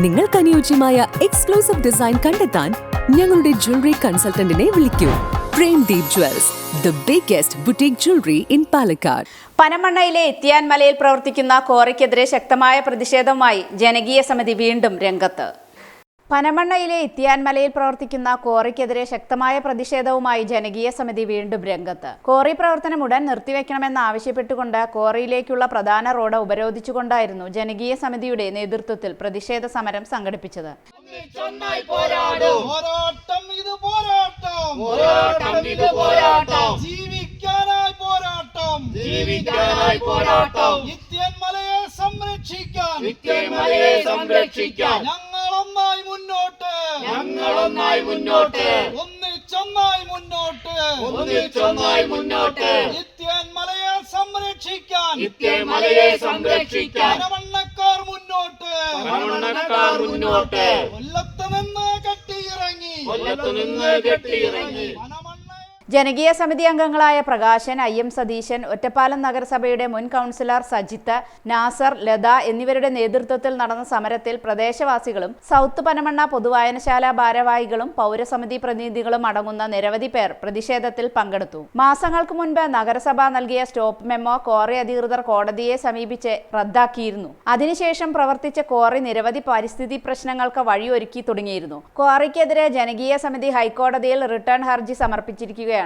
നിങ്ങൾക്ക് അനുയോജ്യമായ exclusive design കണ്ടെത്താൻ ഞങ്ങളുടെ ജ്വല്ലറി കൺസൾട്ടന്റിനെ വിളിക്കൂ. Premdeep jewels, the biggest boutique jewelry in Palakkad. പനമണ്ണയിലെ ഇത്തിയാൻ മലയിൽ പ്രവർത്തിക്കുന്ന ക്വാറിക്കെതിരെ ശക്തമായ പ്രതിഷേധവുമായി ജനകീയ സമിതി വീണ്ടും രംഗത്ത്. പനമണ്ണയിലെ ഇത്തിയാൻ മലയിൽ പ്രവർത്തിക്കുന്ന ക്വാറിക്കെതിരെ ശക്തമായ പ്രതിഷേധവുമായി ജനകീയ സമിതി വീണ്ടും രംഗത്ത്. ക്വാറി പ്രവർത്തനം ഉടൻ നിർത്തിവെക്കണമെന്ന് ആവശ്യപ്പെട്ടുകൊണ്ട് ക്വാറിയിലേക്കുള്ള പ്രധാന റോഡ് ഉപരോധിച്ചുകൊണ്ടായിരുന്നു ജനകീയ സമിതിയുടെ നേതൃത്വത്തിൽ പ്രതിഷേധ സമരം സംഘടിപ്പിച്ചത്. ഇത്തിയാൻ മലയെ സംരക്ഷിക്കാൻ പനമണ്ണക്കാർ മുന്നോട്ട്. കൊല്ലത്ത് നിന്ന് കെട്ടിയിറങ്ങി. ജനകീയ സമിതി അംഗങ്ങളായ പ്രകാശൻ, IM സതീശൻ, ഒറ്റപ്പാലം നഗരസഭയുടെ മുൻ കൗൺസിലർ സജിത്ത്, നാസർ, ലത എന്നിവരുടെ നേതൃത്വത്തിൽ നടന്ന സമരത്തിൽ പ്രദേശവാസികളും സൗത്ത് പനമണ്ണ പൊതുവായനശാല ഭാരവാഹികളും പൗരസമിതി പ്രതിനിധികളും അടങ്ങുന്ന നിരവധി പേർ പ്രതിഷേധത്തിൽ പങ്കെടുത്തു. മാസങ്ങൾക്ക് മുൻപ് നഗരസഭ നൽകിയ സ്റ്റോപ്പ് മെമ്മോ ക്വാറി അധികൃതർ കോടതിയെ സമീപിച്ച് റദ്ദാക്കിയിരുന്നു. അതിനുശേഷം പ്രവർത്തിച്ച ക്വാറി നിരവധി പരിസ്ഥിതി പ്രശ്നങ്ങൾക്ക് വഴിയൊരുക്കി തുടങ്ങിയിരുന്നു. ക്വാറിക്കെതിരെ ജനകീയ സമിതി ഹൈക്കോടതിയിൽ റിട്ടേൺ ഹർജി സമർപ്പിച്ചിരിക്കുകയാണ്.